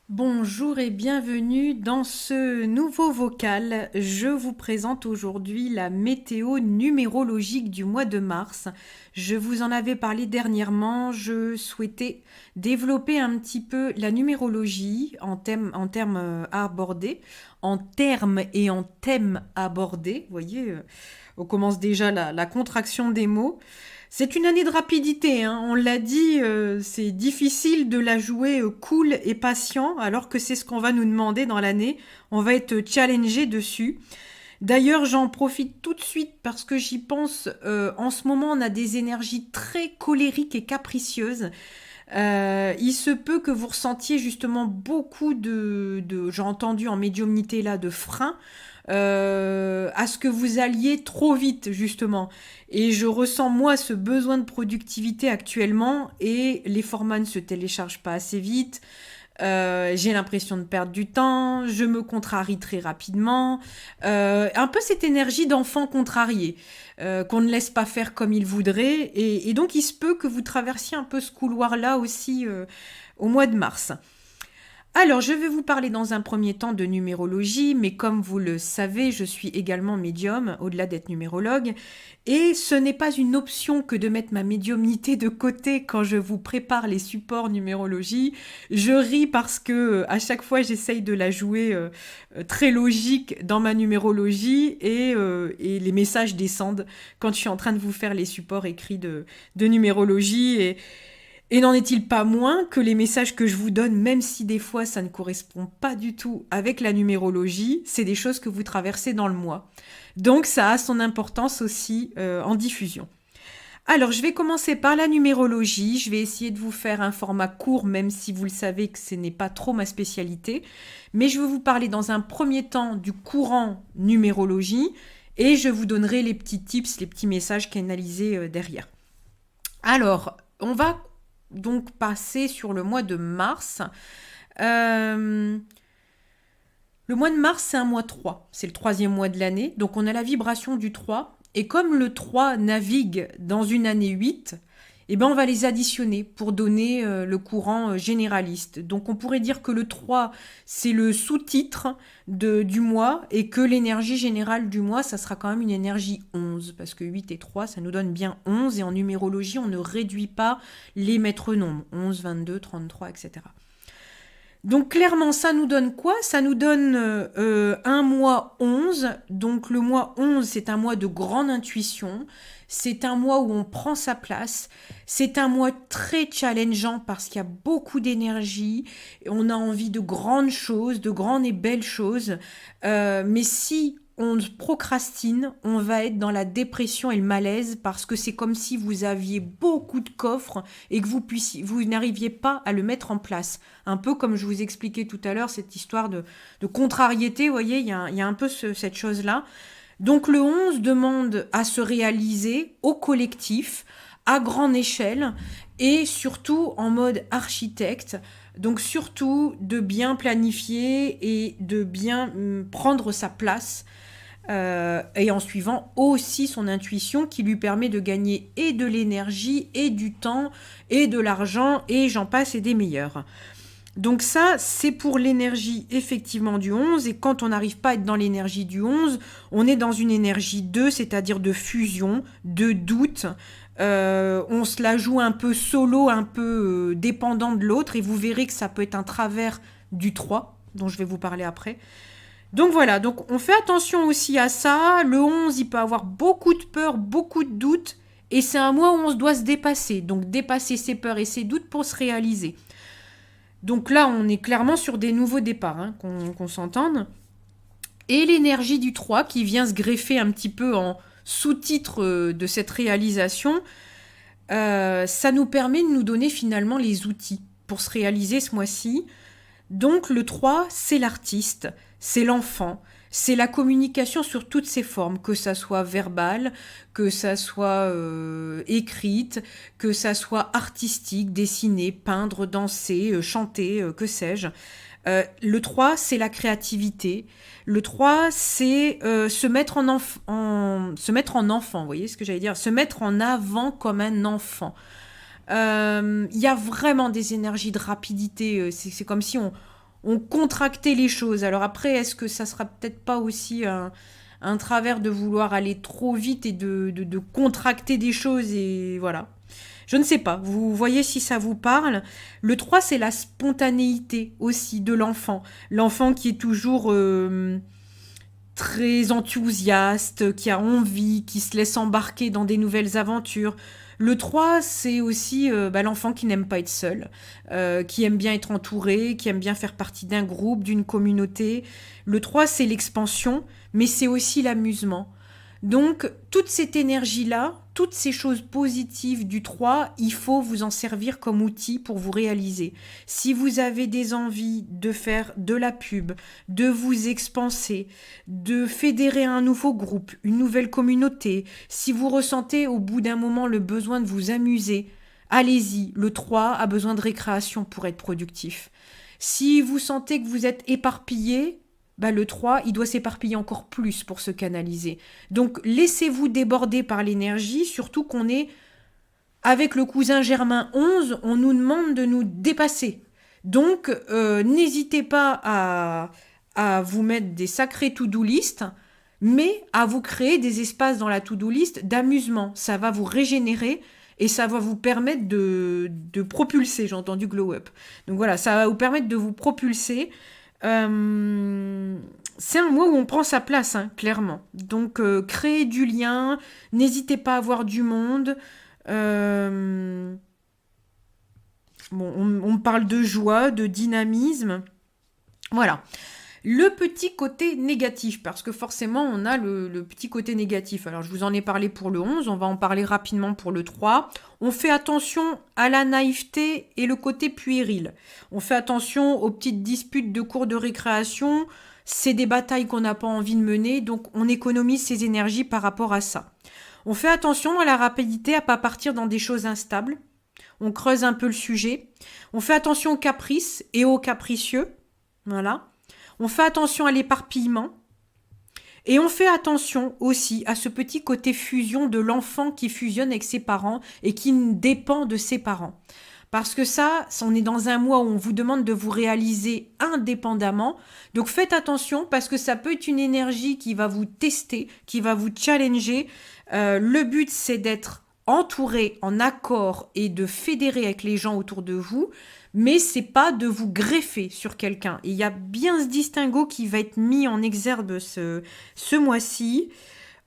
Bonjour et bienvenue dans ce nouveau vocal. Je vous présente aujourd'hui la météo numérologique du mois de mars. Je vous en avais parlé dernièrement. Je souhaitais développer un petit peu la numérologie en termes à aborder, en termes et en thèmes abordés. Vous voyez, on commence déjà la contraction des mots. C'est une année de rapidité, hein. On l'a dit, c'est difficile de la jouer cool et patient, alors que c'est ce qu'on va nous demander dans l'année. On va être challengé dessus. D'ailleurs, j'en profite tout de suite parce que j'y pense. En ce moment, on a des énergies très colériques et capricieuses. Il se peut que vous ressentiez justement beaucoup j'ai entendu en médiumnité là, de freins à ce que vous alliez trop vite justement. Et je ressens moi ce besoin de productivité actuellement et les formats ne se téléchargent pas assez vite. J'ai l'impression de perdre du temps, je me contrarie très rapidement. Un peu cette énergie d'enfant contrarié, qu'on ne laisse pas faire comme il voudrait. Et donc il se peut que vous traversiez un peu ce couloir-là aussi au mois de mars. Alors, je vais vous parler dans un premier temps de numérologie, mais comme vous le savez, je suis également médium, au-delà d'être numérologue, et ce n'est pas une option que de mettre ma médiumnité de côté quand je vous prépare les supports numérologie. Je ris parce que à chaque fois j'essaye de la jouer très logique dans ma numérologie et les messages descendent quand je suis en train de vous faire les supports écrits de numérologie et n'en est-il pas moins que les messages que je vous donne, même si des fois ça ne correspond pas du tout avec la numérologie, c'est des choses que vous traversez dans le mois. Donc ça a son importance aussi en diffusion. Alors je vais commencer par la numérologie, je vais essayer de vous faire un format court, même si vous le savez que ce n'est pas trop ma spécialité, mais je vais vous parler dans un premier temps du courant numérologie et je vous donnerai les petits tips, les petits messages canalisés derrière. Alors, on va donc passer sur le mois de mars. Euh, le mois de mars, c'est un mois 3. C'est le troisième mois de l'année. Donc on a la vibration du 3. Et comme le 3 navigue dans une année 8, eh ben on va les additionner pour donner le courant généraliste. Donc on pourrait dire que le 3, c'est le sous-titre du mois et que l'énergie générale du mois, ça sera quand même une énergie 11. Parce que 8 et 3, ça nous donne bien 11. Et en numérologie, on ne réduit pas les maîtres nombres. 11, 22, 33, etc. Donc clairement, ça nous donne quoi? Ça nous donne un mois 11. Donc le mois 11, c'est un mois de grande intuition. C'est un mois où on prend sa place. C'est un mois très challengeant parce qu'il y a beaucoup d'énergie. On a envie de grandes choses, de grandes et belles choses. Mais si on procrastine, on va être dans la dépression et le malaise parce que c'est comme si vous aviez beaucoup de coffres et que vous n'arriviez pas à le mettre en place. Un peu comme je vous expliquais tout à l'heure, cette histoire de contrariété, vous voyez, il y a un peu cette chose-là. Donc le 11 demande à se réaliser au collectif, à grande échelle et surtout en mode architecte. Donc surtout de bien planifier et de bien prendre sa place et en suivant aussi son intuition qui lui permet de gagner et de l'énergie et du temps et de l'argent et j'en passe et des meilleurs. Donc ça, c'est pour l'énergie effectivement du 11 et quand on n'arrive pas à être dans l'énergie du 11, on est dans une énergie 2, c'est-à-dire de fusion, de doute. On se la joue un peu solo, un peu dépendant de l'autre et vous verrez que ça peut être un travers du 3 dont je vais vous parler après. Donc voilà, donc on fait attention aussi à ça. Le 11, il peut avoir beaucoup de peur, beaucoup de doutes. Et c'est un mois où on se doit se dépasser. Donc dépasser ses peurs et ses doutes pour se réaliser. Donc là, on est clairement sur des nouveaux départs, hein, qu'on s'entende. Et l'énergie du 3 qui vient se greffer un petit peu en sous-titre de cette réalisation, ça nous permet de nous donner finalement les outils pour se réaliser ce mois-ci. Donc le 3, c'est l'artiste, c'est l'enfant, c'est la communication sur toutes ses formes, que ça soit verbale, que ça soit écrite, que ça soit artistique, dessiner, peindre, danser, chanter, que sais-je. Le 3, c'est la créativité. Le 3, c'est se mettre en enfant, vous voyez ce que j'allais dire? Se mettre en avant comme un enfant. Il y a vraiment des énergies de rapidité. C'est comme si ont contracté les choses. Alors après, est-ce que ça sera peut-être pas aussi un travers de vouloir aller trop vite et de contracter des choses et voilà. Je ne sais pas, vous voyez si ça vous parle. Le 3, c'est la spontanéité aussi de l'enfant. L'enfant qui est toujours très enthousiaste, qui a envie, qui se laisse embarquer dans des nouvelles aventures. Le 3, c'est aussi l'enfant qui n'aime pas être seul, qui aime bien être entouré, qui aime bien faire partie d'un groupe, d'une communauté. Le 3, c'est l'expansion, mais c'est aussi l'amusement. Donc, toute cette énergie-là, toutes ces choses positives du 3, il faut vous en servir comme outil pour vous réaliser. Si vous avez des envies de faire de la pub, de vous expanser, de fédérer un nouveau groupe, une nouvelle communauté, si vous ressentez au bout d'un moment le besoin de vous amuser, allez-y, le 3 a besoin de récréation pour être productif. Si vous sentez que vous êtes éparpillé, le 3, il doit s'éparpiller encore plus pour se canaliser. Donc, laissez-vous déborder par l'énergie, surtout qu'on est, avec le cousin Germain 11, on nous demande de nous dépasser. Donc, n'hésitez pas à vous mettre des sacrés to-do list, mais à vous créer des espaces dans la to-do list d'amusement. Ça va vous régénérer et ça va vous permettre de propulser. J'ai entendu glow up. Donc voilà, ça va vous permettre de vous propulser. C'est un mois où on prend sa place, hein, clairement. Donc, créez du lien, n'hésitez pas à avoir du monde. On parle de joie, de dynamisme. Voilà. Le petit côté négatif, parce que forcément, on a le petit côté négatif. Alors, je vous en ai parlé pour le 11, on va en parler rapidement pour le 3. On fait attention à la naïveté et le côté puéril. On fait attention aux petites disputes de cours de récréation. C'est des batailles qu'on n'a pas envie de mener, donc on économise ses énergies par rapport à ça. On fait attention à la rapidité, à ne pas partir dans des choses instables. On creuse un peu le sujet. On fait attention aux caprices et aux capricieux. Voilà. On fait attention à l'éparpillement et on fait attention aussi à ce petit côté fusion de l'enfant qui fusionne avec ses parents et qui dépend de ses parents. Parce que ça, on est dans un mois où on vous demande de vous réaliser indépendamment. Donc faites attention parce que ça peut être une énergie qui va vous tester, qui va vous challenger. Le but, c'est d'être entouré, en accord et de fédérer avec les gens autour de vous. Mais c'est pas de vous greffer sur quelqu'un. Et il y a bien ce distinguo qui va être mis en exergue ce mois-ci.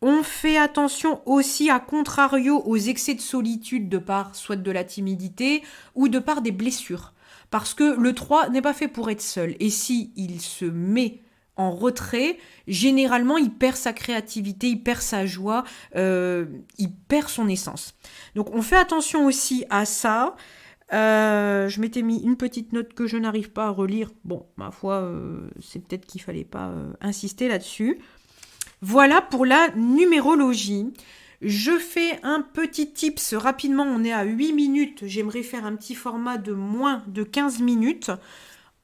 On fait attention aussi à contrario aux excès de solitude de par soit de la timidité ou de par des blessures. Parce que le 3 n'est pas fait pour être seul. Et si il se met en retrait, généralement il perd sa créativité, il perd sa joie, il perd son essence. Donc on fait attention aussi à ça. Je m'étais mis une petite note que je n'arrive pas à relire. Bon, ma foi, c'est peut-être qu'il fallait pas insister là-dessus. Voilà pour la numérologie. Je fais un petit tips rapidement. On est à 8 minutes. J'aimerais faire un petit format de moins de 15 minutes.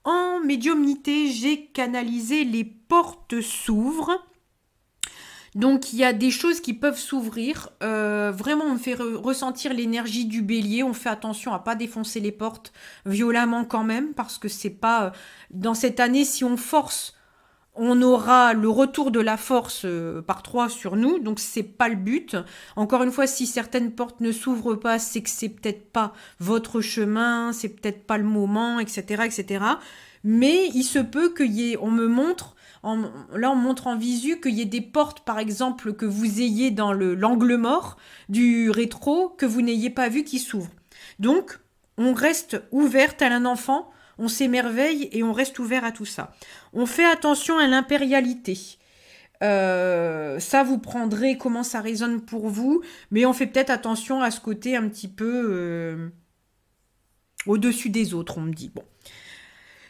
En médiumnité, j'ai canalisé les portes s'ouvrent. Donc il y a des choses qui peuvent s'ouvrir. Vraiment, on me fait ressentir l'énergie du bélier. On fait attention à pas défoncer les portes violemment quand même, parce que c'est pas dans cette année, si on force, on aura le retour de la force par 3 sur nous. Donc c'est pas le but. Encore une fois, si certaines portes ne s'ouvrent pas, c'est que c'est peut-être pas votre chemin, c'est peut-être pas le moment, etc., etc. Mais il se peut qu'il y ait, on me montre. Là, on montre en visu qu'il y ait des portes, par exemple, que vous ayez dans l'angle mort du rétro, que vous n'ayez pas vu qui s'ouvrent. Donc, on reste ouvert tel un enfant, on s'émerveille et on reste ouvert à tout ça. On fait attention à l'impérialité. Ça, vous prendrez comment ça résonne pour vous, mais on fait peut-être attention à ce côté un petit peu au-dessus des autres, on me dit. Bon.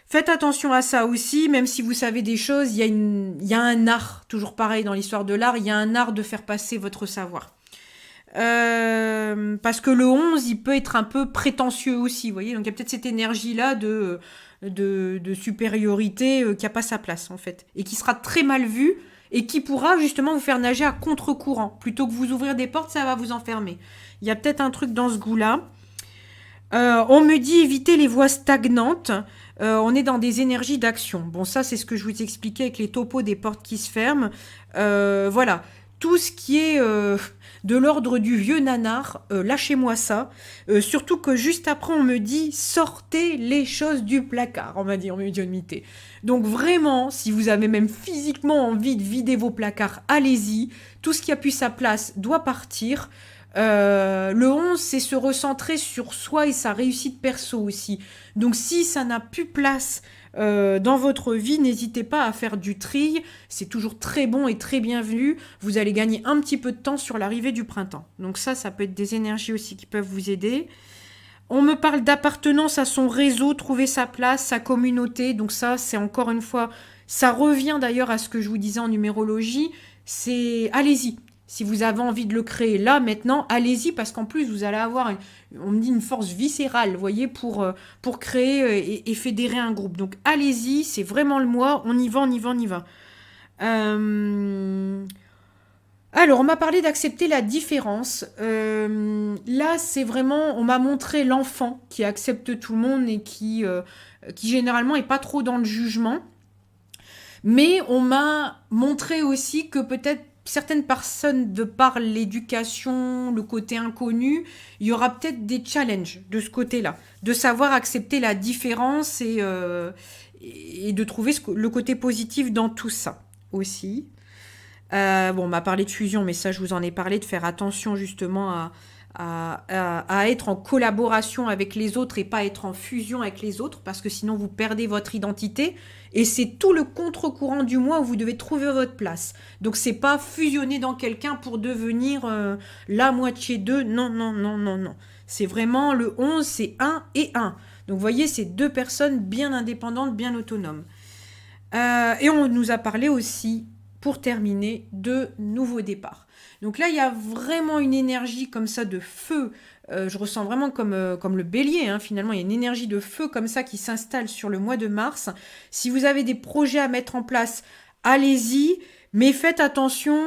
Faites attention à ça aussi, même si vous savez des choses, il y a un art, toujours pareil dans l'histoire de l'art, il y a un art de faire passer votre savoir. Parce que le 11, il peut être un peu prétentieux aussi, vous voyez, donc il y a peut-être cette énergie-là de supériorité qui n'a pas sa place, en fait, et qui sera très mal vue, et qui pourra justement vous faire nager à contre-courant. Plutôt que vous ouvrir des portes, ça va vous enfermer. Il y a peut-être un truc dans ce goût-là. On me dit éviter les voies stagnantes. On est dans des énergies d'action. Bon, ça, c'est ce que je vous expliquais avec les topos des portes qui se ferment. Voilà. Tout ce qui est de l'ordre du vieux nanar, lâchez-moi ça. Surtout que juste après, on me dit sortez les choses du placard. On m'a dit en médiumnité. Donc vraiment, si vous avez même physiquement envie de vider vos placards, allez-y. Tout ce qui a plus sa place doit partir. Le 11, c'est se recentrer sur soi et sa réussite perso aussi. Donc si ça n'a plus place dans votre vie, n'hésitez pas à faire du tri. C'est toujours très bon et très bienvenu. Vous allez gagner un petit peu de temps sur l'arrivée du printemps. Donc ça peut être des énergies aussi qui peuvent vous aider. On me parle d'appartenance à son réseau, trouver sa place, sa communauté. Donc ça, c'est encore une fois, ça revient d'ailleurs à ce que je vous disais en numérologie. C'est allez-y. Si vous avez envie de le créer là, maintenant, allez-y, parce qu'en plus, vous allez avoir, on me dit, une force viscérale, vous voyez, pour créer et fédérer un groupe. Donc, allez-y, c'est vraiment le mois, on y va, on y va, on y va. Alors, on m'a parlé d'accepter la différence. Là, c'est vraiment, on m'a montré l'enfant qui accepte tout le monde et qui généralement est pas trop dans le jugement. Mais on m'a montré aussi que peut-être certaines personnes, de par l'éducation, le côté inconnu, il y aura peut-être des challenges de ce côté-là, de savoir accepter la différence et de trouver le côté positif dans tout ça aussi. Bon, on m'a parlé de fusion, mais ça, je vous en ai parlé, de faire attention justement à être en collaboration avec les autres et pas être en fusion avec les autres, parce que sinon vous perdez votre identité. Et c'est tout le contre-courant du mois où vous devez trouver votre place. Donc c'est pas fusionner dans quelqu'un pour devenir la moitié d'eux. Non, non, non, non, non. C'est vraiment le 11, c'est 1 et 1. Donc vous voyez, c'est deux personnes bien indépendantes, bien autonomes. Et on nous a parlé aussi, pour terminer, de nouveaux départs. Donc là, il y a vraiment une énergie comme ça de feu. Je ressens vraiment comme le bélier, hein, finalement. Il y a une énergie de feu comme ça qui s'installe sur le mois de mars. Si vous avez des projets à mettre en place, allez-y. Mais faites attention,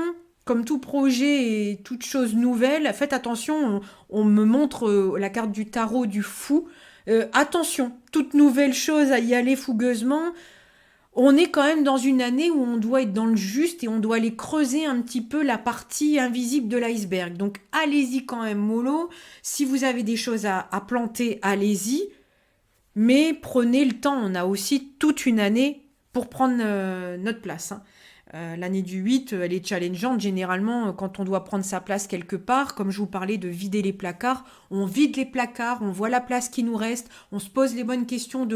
comme tout projet et toute chose nouvelle, faites attention. On me montre la carte du tarot du fou. Attention, toute nouvelle chose à y aller fougueusement. On est quand même dans une année où on doit être dans le juste et on doit aller creuser un petit peu la partie invisible de l'iceberg. Donc allez-y quand même mollo. Si vous avez des choses à planter, allez-y. Mais prenez le temps. On a aussi toute une année pour prendre notre place. Hein. L'année du 8, elle est challengeante. Généralement, quand on doit prendre sa place quelque part, comme je vous parlais de vider les placards, on vide les placards, on voit la place qui nous reste, on se pose les bonnes questions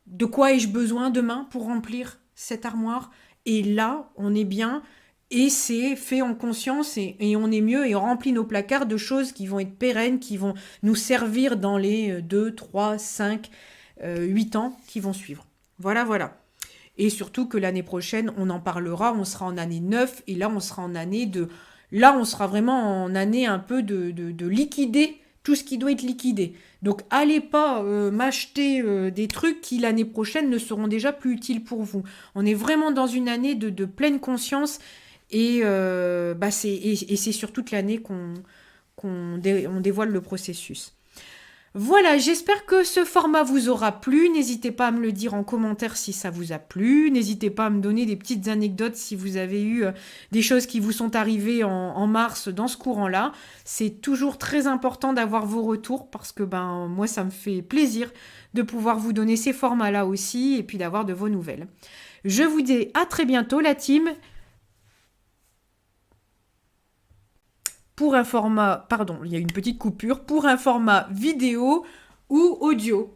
de quoi ai-je besoin demain pour remplir cette armoire. Et là, on est bien et c'est fait en conscience et on est mieux et on remplit nos placards de choses qui vont être pérennes, qui vont nous servir dans les 2, 3, 5, 8 ans qui vont suivre. Voilà, voilà. Et surtout que l'année prochaine, on en parlera, on sera en année 9 et là, on sera en année de... Là, on sera vraiment en année un peu de liquider tout ce qui doit être liquidé. Donc, allez pas m'acheter des trucs qui, l'année prochaine, ne seront déjà plus utiles pour vous. On est vraiment dans une année de pleine conscience et c'est sur toute l'année qu'on dévoile le processus. Voilà, j'espère que ce format vous aura plu. N'hésitez pas à me le dire en commentaire si ça vous a plu. N'hésitez pas à me donner des petites anecdotes si vous avez eu des choses qui vous sont arrivées en mars dans ce courant-là. C'est toujours très important d'avoir vos retours parce que moi, ça me fait plaisir de pouvoir vous donner ces formats-là aussi et puis d'avoir de vos nouvelles. Je vous dis à très bientôt, la team. Pour un format, pardon, il y a une petite coupure, pour un format vidéo ou audio.